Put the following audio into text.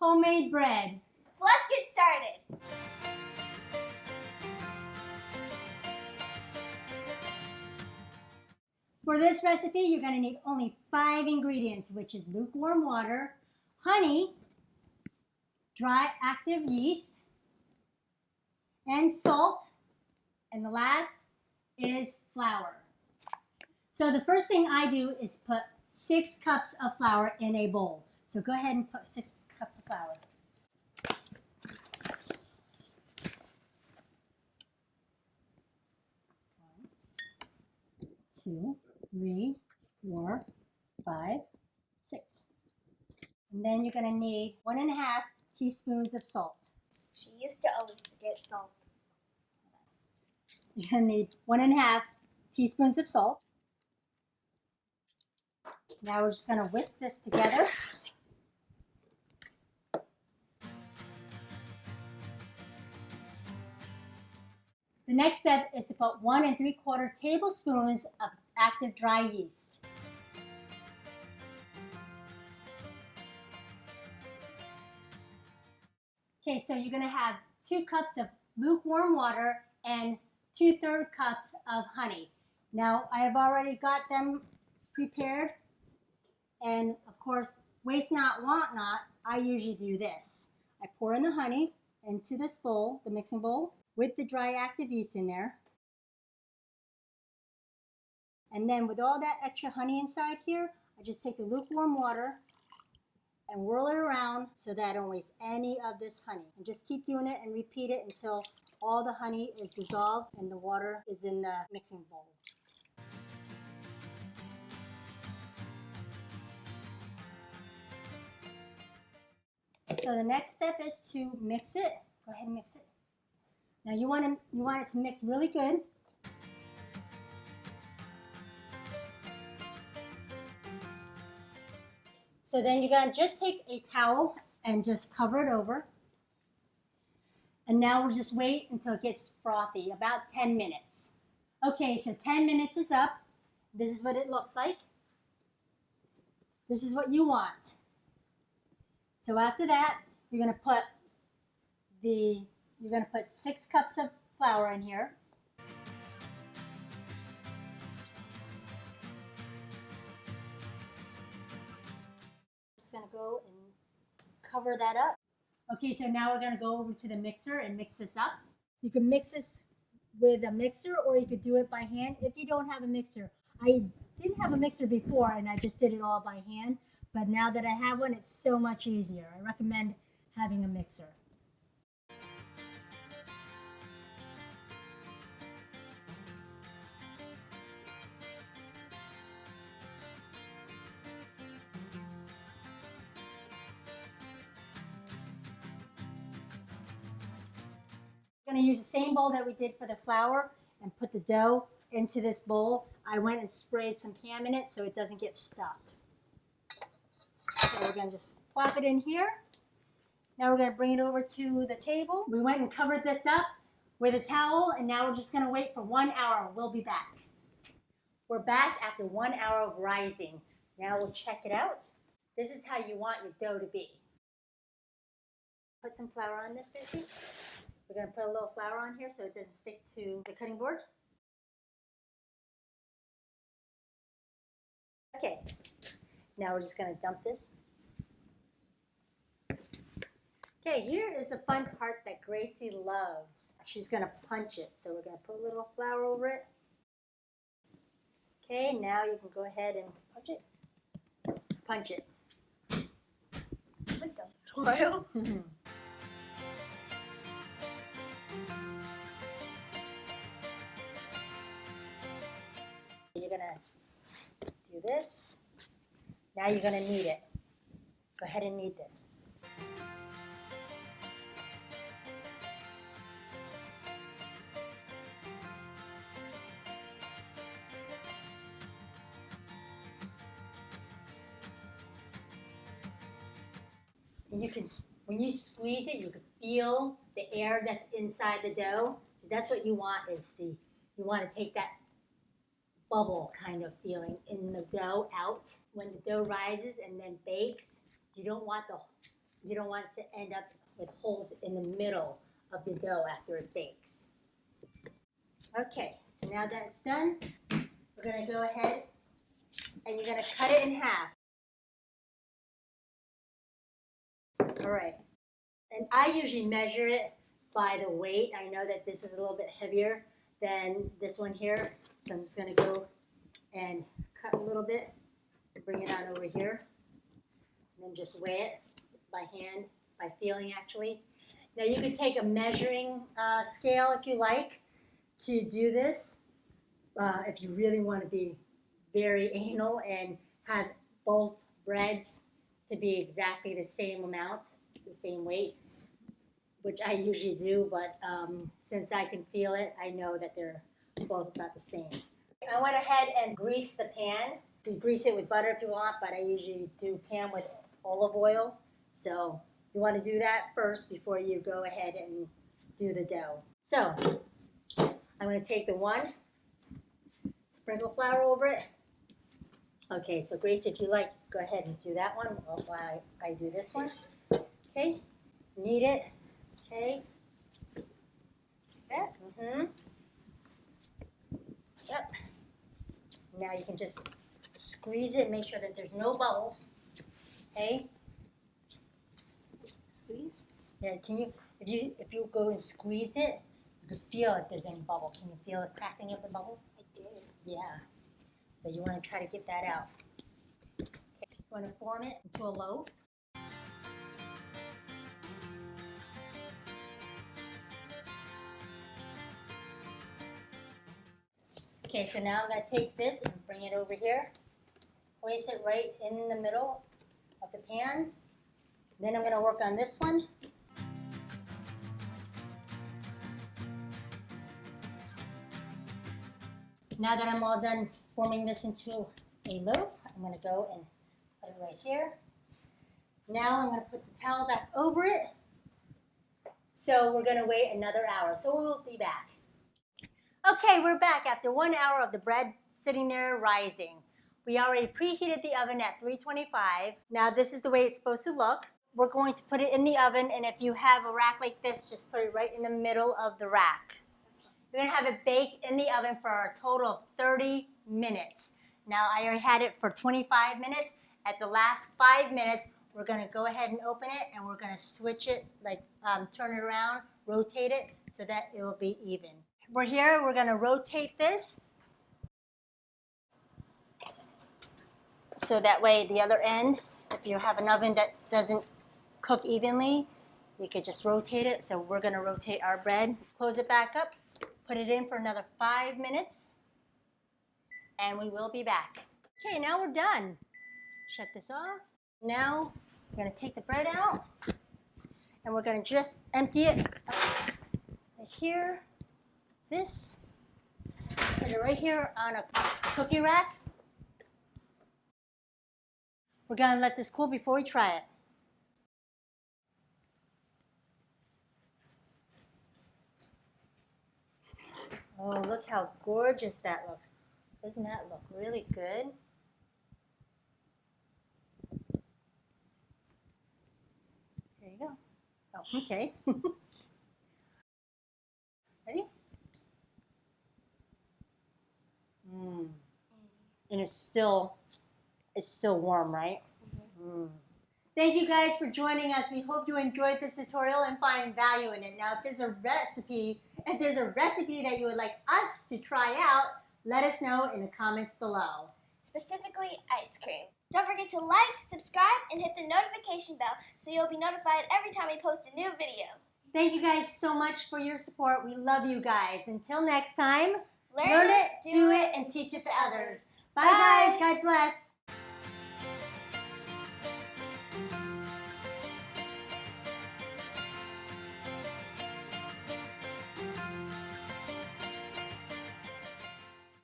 homemade bread. So let's get started. For this recipe, you're going to need only 5 ingredients, which is lukewarm water, honey, dry active yeast, and salt, and the last is flour. So the first thing I do is put 6 cups of flour in a bowl. So go ahead and put 6 cups of flour. 1, 2, 3, 4, 5, 6. And then you're going to need 1.5 teaspoons of salt. She used to always forget salt. You're going to need 1.5 teaspoons of salt. Now we're just going to whisk this together. The next step is to put 1 3/4 tablespoons of active dry yeast. Okay, so you're going to have 2 cups of lukewarm water and 2/3 cups of honey. Now, I have already got them prepared. And of course, waste not, want not, I usually do this. I pour in the honey into this bowl, the mixing bowl, with the dry active yeast in there. And then with all that extra honey inside here, I just take the lukewarm water and whirl it around so that I don't waste any of this honey. And just keep doing it and repeat it until all the honey is dissolved and the water is in the mixing bowl. So the next step is to mix it. Go ahead and mix it. Now you want it to mix really good. So then you're going to just take a towel and just cover it over. And now we'll just wait until it gets frothy, about 10 minutes. Okay, so 10 minutes is up. This is what it looks like. This is what you want. So after that, you're going to put 6 cups of flour in here. Just going to go and cover that up. Okay, so now we're going to go over to the mixer and mix this up. You can mix this with a mixer or you could do it by hand if you don't have a mixer. I didn't have a mixer before and I just did it all by hand. But now that I have one, it's so much easier. I recommend having a mixer. I'm going to use the same bowl that we did for the flour and put the dough into this bowl. I went and sprayed some Pam in it so it doesn't get stuck. So we're going to just plop it in here. Now we're going to bring it over to the table. We went and covered this up with a towel, and now we're just going to wait for 1 hour. We'll be back. We're back after 1 hour of rising. Now we'll check it out. This is how you want your dough to be. Put some flour on this, Gracie. We're going to put a little flour on here so it doesn't stick to the cutting board. Okay, now we're just going to dump this. Okay, here is the fun part that Gracie loves. She's going to punch it, so we're going to put a little flour over it. Okay, now you can go ahead and punch it. Punch it. With the oil. You're going to do this. Now you're going to knead it. Go ahead and knead this. And you can, when you squeeze it, you can feel the air that's inside the dough. So that's what you want, is you want to take that bubble kind of feeling in the dough out. When the dough rises and then bakes, you don't want You don't want it to end up with holes in the middle of the dough after it bakes. Okay, so now that it's done, we're gonna go ahead and you're gonna cut it in half. All right, and I usually measure it by the weight. I know that this is a little bit heavier than this one here, so I'm just gonna go and cut a little bit, bring it on over here, and then just weigh it by hand, by feeling actually. Now you could take a measuring scale if you like to do this, if you really want to be very anal and have both breads to be exactly the same amount, the same weight, which I usually do, but since I can feel it, I know that they're both about the same. I went ahead and greased the pan. You can grease it with butter if you want, but I usually do pan with olive oil. So you want to do that first before you go ahead and do the dough. So I'm going to take the one, sprinkle flour over it. Okay, so Grace, if you like, go ahead and do that one while I do this one. Okay, knead it. Okay. That. Yep. Now you can just squeeze it, make sure that there's no bubbles. Okay. Squeeze. Yeah. Can you, if you go and squeeze it, you can feel if there's any bubble. Can you feel the cracking of the bubble? I did. Yeah. So you want to try to get that out. Okay. You want to form it into a loaf. Okay, so now I'm going to take this and bring it over here. Place it right in the middle of the pan. Then I'm going to work on this one. Now that I'm all done forming this into a loaf, I'm going to go and put it right here. Now I'm going to put the towel back over it. So we're going to wait another hour. So we'll be back. Okay, we're back after 1 hour of the bread sitting there rising. We already preheated the oven at 325. Now this is the way it's supposed to look. We're going to put it in the oven, and if you have a rack like this, just put it right in the middle of the rack. You're gonna have it baked in the oven for a total of 30 minutes. Now I already had it for 25 minutes. At the last 5 minutes, we're gonna go ahead and open it, and we're gonna switch it, like turn it around, rotate it, so that it will be even. We're here, we're gonna rotate this. So that way the other end, if you have an oven that doesn't cook evenly, you could just rotate it. So we're gonna rotate our bread. Close it back up, put it in for another 5 minutes, and we will be back. Okay, now we're done. Shut this off. Now we're gonna take the bread out, and we're gonna just empty it right here. This, put it right here on a cookie rack. We're gonna let this cool before we try it. Oh, look how gorgeous that looks. Doesn't that look really good? Here you go. Oh, okay. Ready? And it's still warm, right? Thank you guys for joining us. We hope you enjoyed this tutorial and find value in it. Now, if there's a recipe that you would like us to try out, let us know in the comments below. Specifically, ice cream. Don't forget to like, subscribe, and hit the notification bell so you'll be notified every time we post a new video. Thank you guys so much for your support. We love you guys. Until next time, Learn it, do it, and teach it to others. Bye guys. God bless.